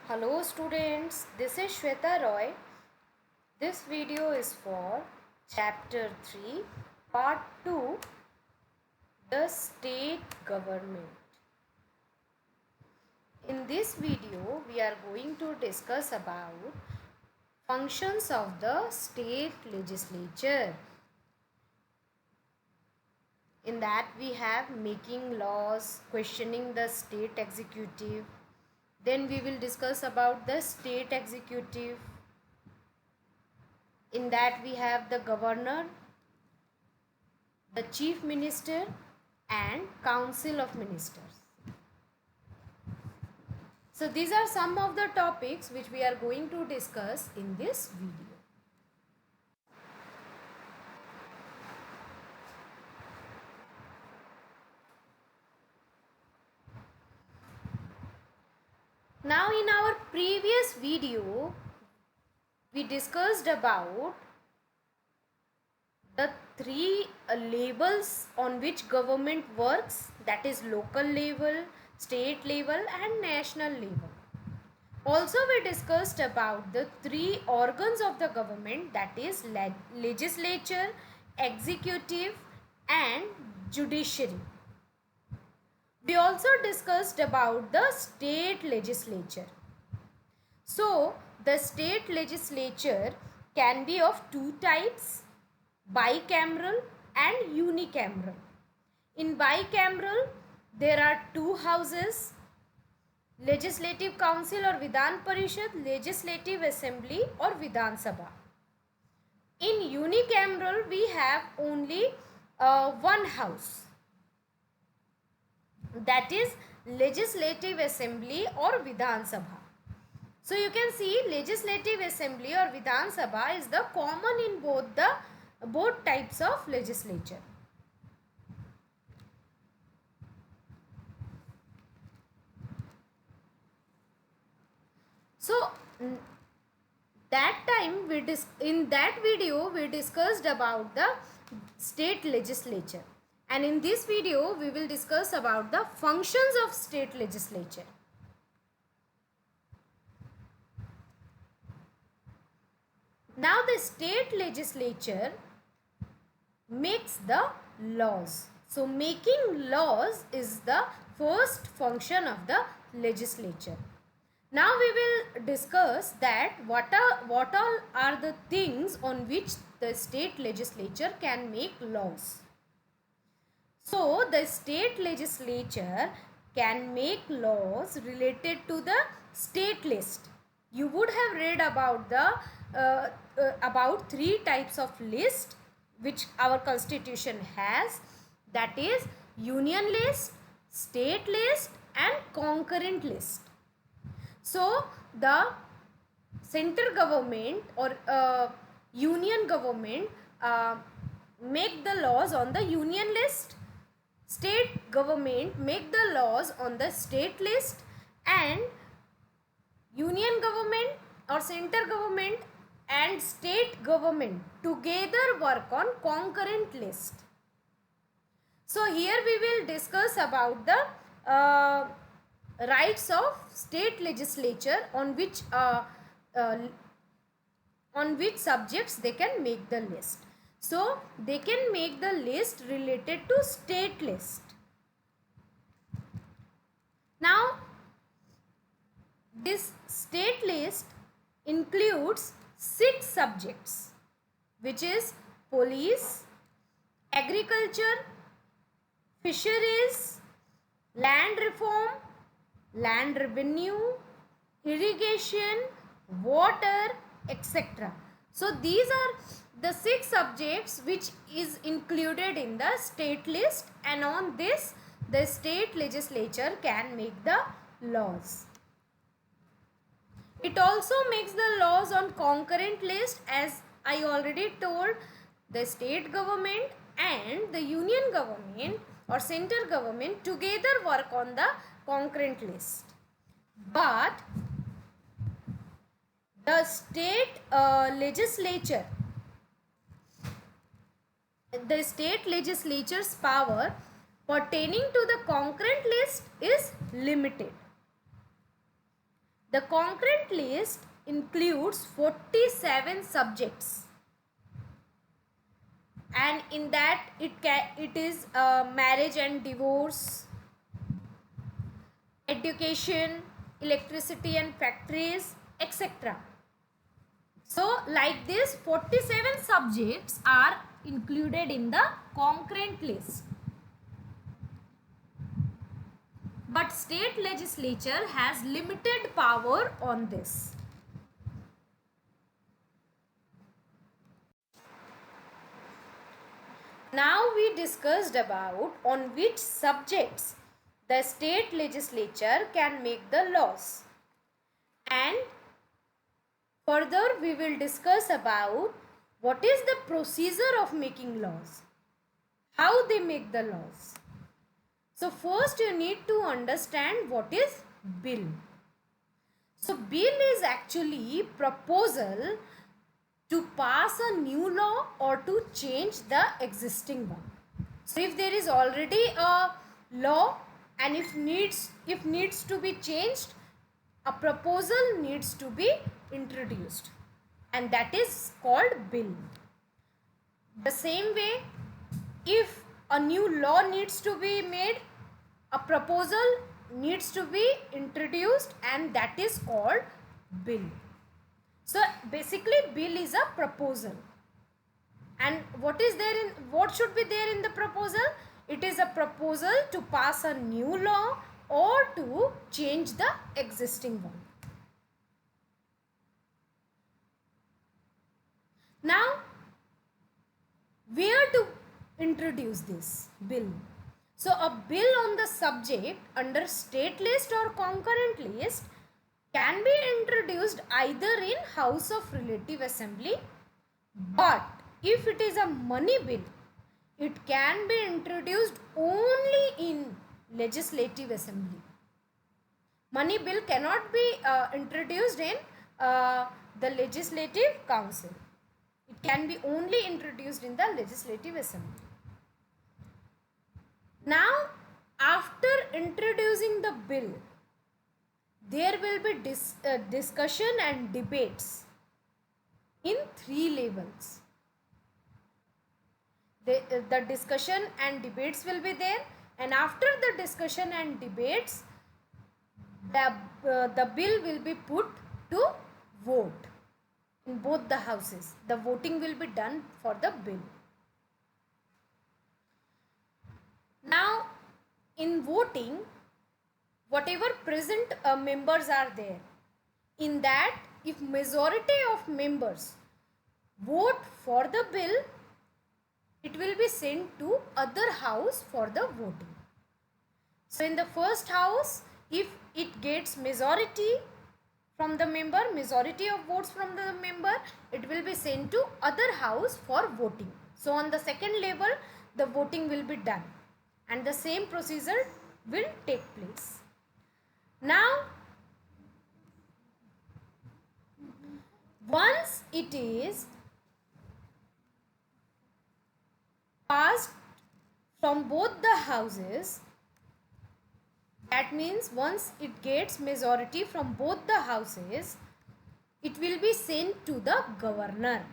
Hello students, this is Shweta Roy. This video is for chapter 3, part 2, the state government. In this video, we are going to discuss about functions of the state legislature. In that we have making laws, questioning the state executive. Then we will discuss about the state executive. In that we have the governor, the chief minister and council of ministers. So these are some of the topics which we are going to discuss in this video. Now in our previous video we discussed about the three labels on which government works, that is local level, state level and national level. Also we discussed about the three organs of the government, that is legislature, executive and judiciary. We also discussed about the state legislature. So the state legislature can be of two types, bicameral and unicameral. In bicameral there are two houses, Legislative Council or Vidhan Parishad, Legislative Assembly or Vidhan Sabha. In unicameral we have only one house, that is Legislative Assembly or Vidhan Sabha. So you can see Legislative Assembly or Vidhan Sabha is the common in both types of legislature. So that time in that video we discussed about the state legislature, and in this video we will discuss about the functions of state legislature. Now the state legislature makes the laws. So making laws is the first function of the legislature. Now we will discuss that what all are the things on which the state legislature can make laws. So the state legislature can make laws related to the state list. You would have read about about three types of list which our constitution has, that is union list, state list and concurrent list. So the center government or union government make the laws on the union list, state government make the laws on the state list, and union government or center government and state government together work on concurrent list. So here we will discuss about the rights of state legislature on which subjects they can make the list. So they can make the list related to state list. Now this state list includes 6 subjects, which is police, agriculture, fisheries, land reform, land revenue, irrigation, water, etc. So these are the 6 subjects which is included in the state list, and on this the state legislature can make the laws. It also makes the laws on concurrent list, as I already told. The state government and the union government or center government together work on the concurrent list. But the state legislature's power pertaining to the concurrent list is limited. The concurrent list includes 47 subjects, and in that it is marriage and divorce, education, electricity and factories, etc. So like this 47 subjects are included in the concurrent list. But state legislature has limited power on this. Now we discussed about on which subjects the state legislature can make the laws. And further we will discuss about what is the procedure of making laws, how they make the laws. So first you need to understand what is bill. So bill is actually proposal to pass a new law or to change the existing one. So if there is already a law and if needs to be changed, a proposal needs to be introduced, and that is called bill. The same way, if a new law needs to be made, a proposal needs to be introduced, and that is called bill. So basically bill is a proposal. And what should be there in the proposal? It is a proposal to pass a new law or to change the existing one. Now, where to introduce this bill? So a bill on the subject under state list or concurrent list can be introduced either in House of Relative Assembly, but if it is a money bill, it can be introduced only in Legislative Assembly. Money bill cannot be introduced in the Legislative Council. It can be only introduced in the Legislative Assembly. Now, after introducing the bill, there will be discussion and debates in 3 levels. The discussion and debates will be there, and after the discussion and debates, the bill will be put to vote in both the houses. The voting will be done for the bill. Now, in voting, whatever present members are there, in that if majority of members vote for the bill, it will be sent to other house for the voting. So in the first house, if it gets majority from the member, majority of votes from the member, it will be sent to other house for voting. So on the second level, the voting will be done, and the same procedure will take place. Now, once it is passed from both the houses, that means once it gets majority from both the houses, it will be sent to the governor.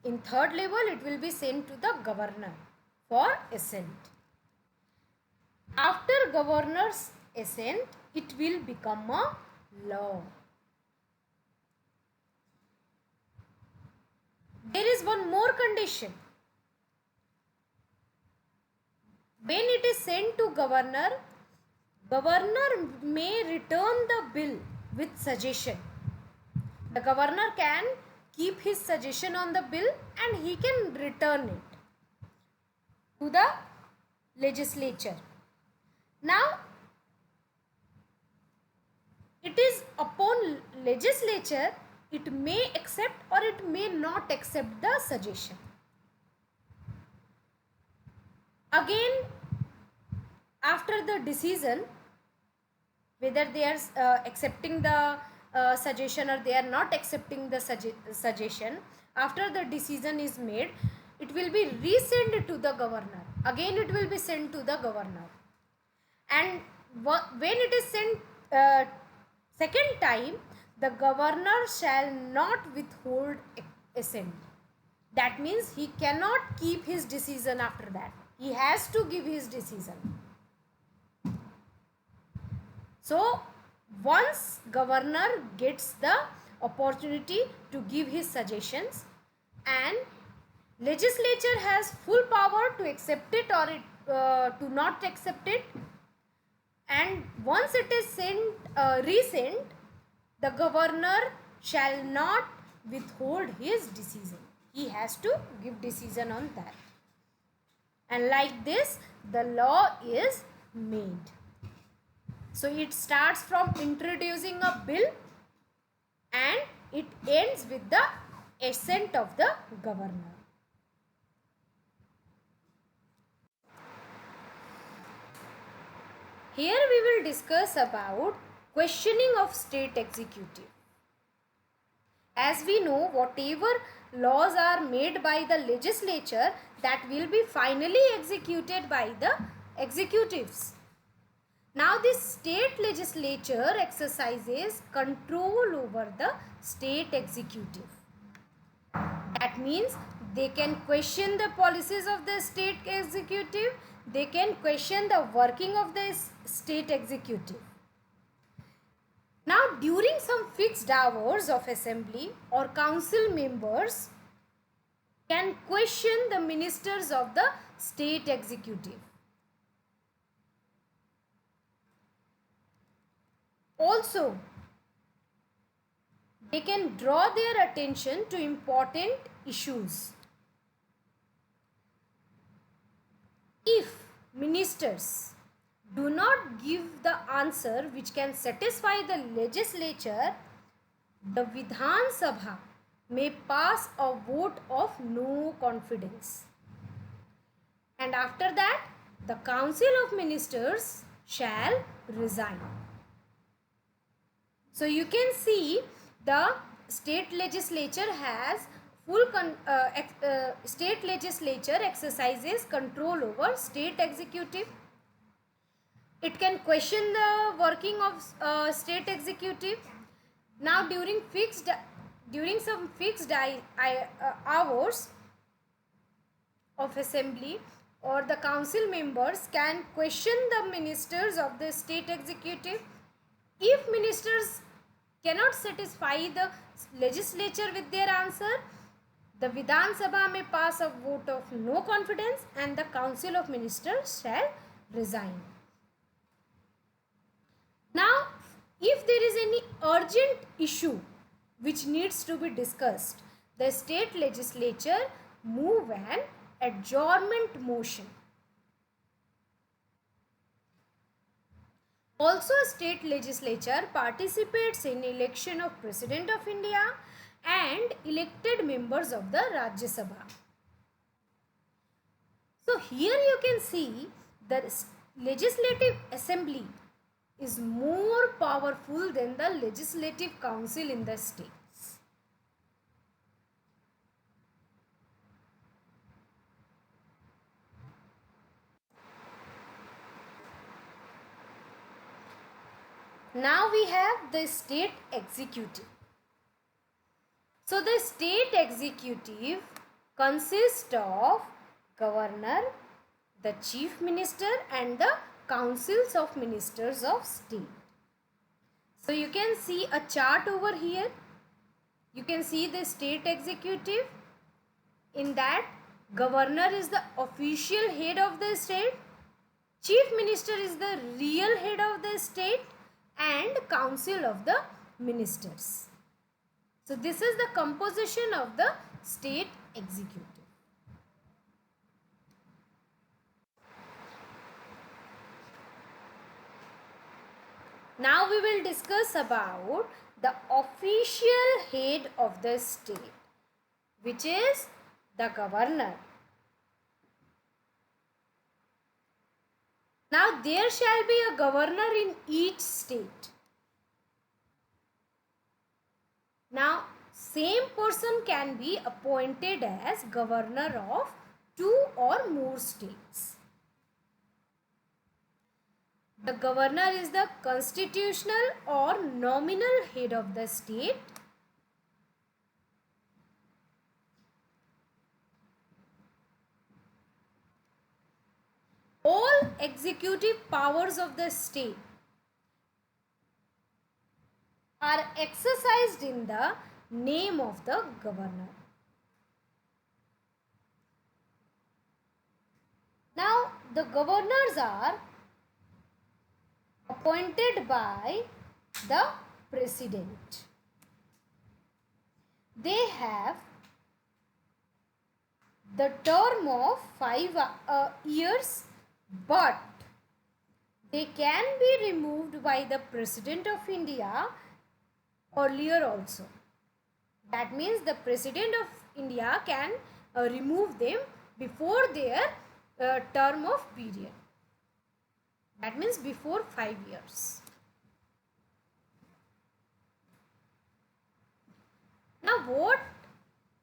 In third level, it will be sent to the governor for assent. After governor's assent, it will become a law. There is one more condition. When it is sent to governor, governor may return the bill with suggestion. The governor can keep his suggestion on the bill and he can return it to the legislature. Now, it is upon legislature, it may accept or it may not accept the suggestion. Again, after the decision, whether they are accepting the suggestion or they are not accepting the suggestion, after the decision is made, it will be resent to the governor. Again, it will be sent to the governor. And when it is sent Second time, the governor shall not withhold assent. That means he cannot keep his decision after that. He has to give his decision. So, once governor gets the opportunity to give his suggestions, and legislature has full power to accept it or to not accept it, and once it is resent, the governor shall not withhold his decision. He has to give decision on that. And like this, the law is made. So it starts from introducing a bill and it ends with the assent of the governor. Here we will discuss about questioning of state executive. As we know, whatever laws are made by the legislature, that will be finally executed by the executives. Now this state legislature exercises control over the state executive. That means they can question the policies of the state executive, they can question the working of the state executive. Now during some fixed hours of assembly or council members can question the ministers of the state executive. Also, they can draw their attention to important issues. If ministers do not give the answer which can satisfy the legislature, the Vidhan Sabha may pass a vote of no confidence. And after that, the Council of Ministers shall resign. So you can see the state legislature has state legislature exercises control over state executive. It can question the working of state executive. Now during some fixed hours of assembly or the council members can question the ministers of the state executive. If ministers cannot satisfy the legislature with their answer, the Vidhan Sabha may pass a vote of no confidence and the Council of Ministers shall resign. Now, if there is any urgent issue which needs to be discussed, the state legislature move an adjournment motion. Also, state legislature participates in election of President of India and elected members of the Rajya Sabha. So here you can see the legislative assembly is more powerful than the legislative council in the states. Now we have the state executive. So the state executive consists of governor, the chief minister and the councils of ministers of state. So you can see a chart over here. You can see the state executive. In that, governor is the official head of the state, chief minister is the real head of the state and council of the ministers. So this is the composition of the state executive. Now we will discuss about the official head of the state, which is the governor. Now there shall be a governor in each state. Now same person can be appointed as governor of 2 or more states. The governor is the constitutional or nominal head of the state. All executive powers of the state are exercised in the name of the governor. Now, the governors are appointed by the president. They have the term of 5 years, but they can be removed by the President of India earlier also. That means the President of India can remove them before their term of period. That means before 5 years. Now, what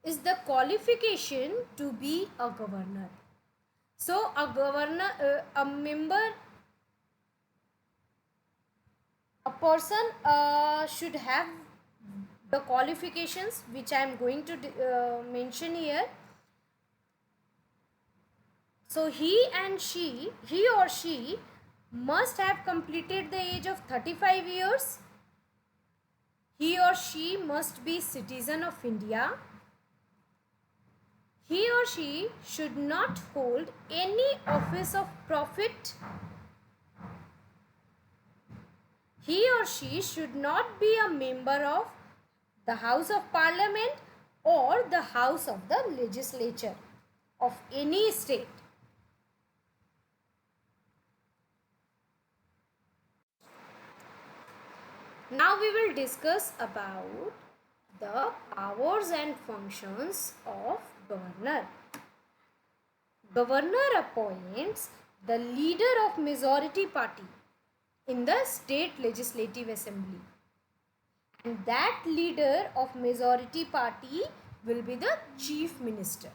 is the qualification to be a governor? So, a governor, a member, a person should have the qualifications which I am going to mention here. So, he or she must have completed the age of 35 years. He or she must be citizen of India. He or she should not hold any office of profit. He or she should not be a member of the House of Parliament or the House of the Legislature of any state. Now we will discuss about the powers and functions of governor. Governor appoints the leader of majority party in the state legislative assembly, and that leader of majority party will be the chief minister.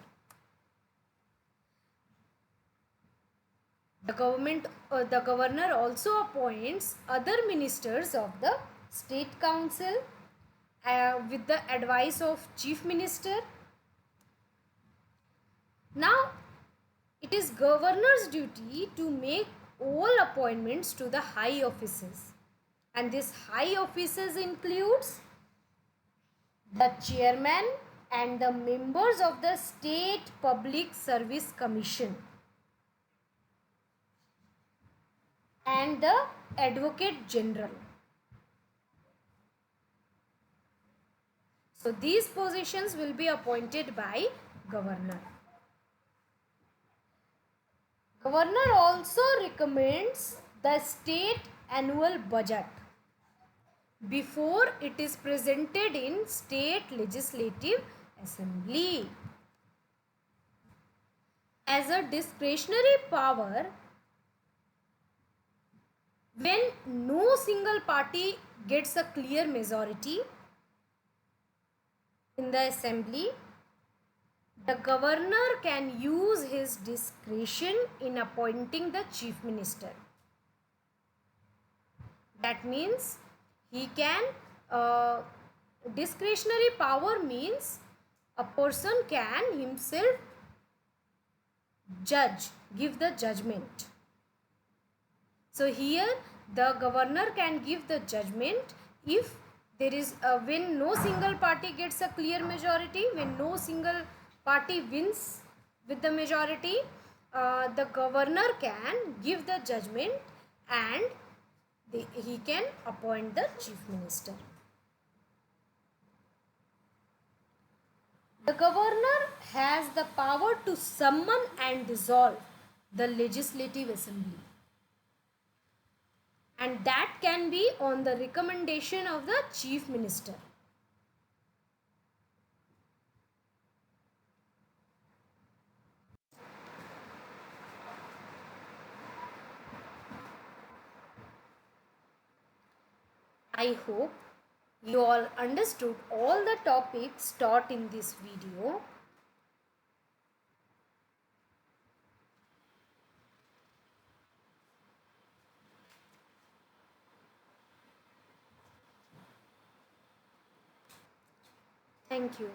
The governor also appoints other ministers of the state council with the advice of chief minister. Now, it is governor's duty to make all appointments to the high offices, and this high offices includes the chairman and the members of the State Public Service Commission and the Advocate General. So these positions will be appointed by governor. Governor also recommends the state annual budget before it is presented in state legislative assembly. As a discretionary power, when no single party gets a clear majority in the assembly, the governor can use his discretion in appointing the chief minister. That means he can, discretionary power means a person can himself judge, give the judgment. So here the governor can give the judgment if there is when no single party gets a clear majority, when no single party wins with the majority, the governor can give the judgment and he can appoint the chief minister. The governor has the power to summon and dissolve the legislative assembly, and that can be on the recommendation of the chief minister. I hope you all understood all the topics taught in this video. Thank you.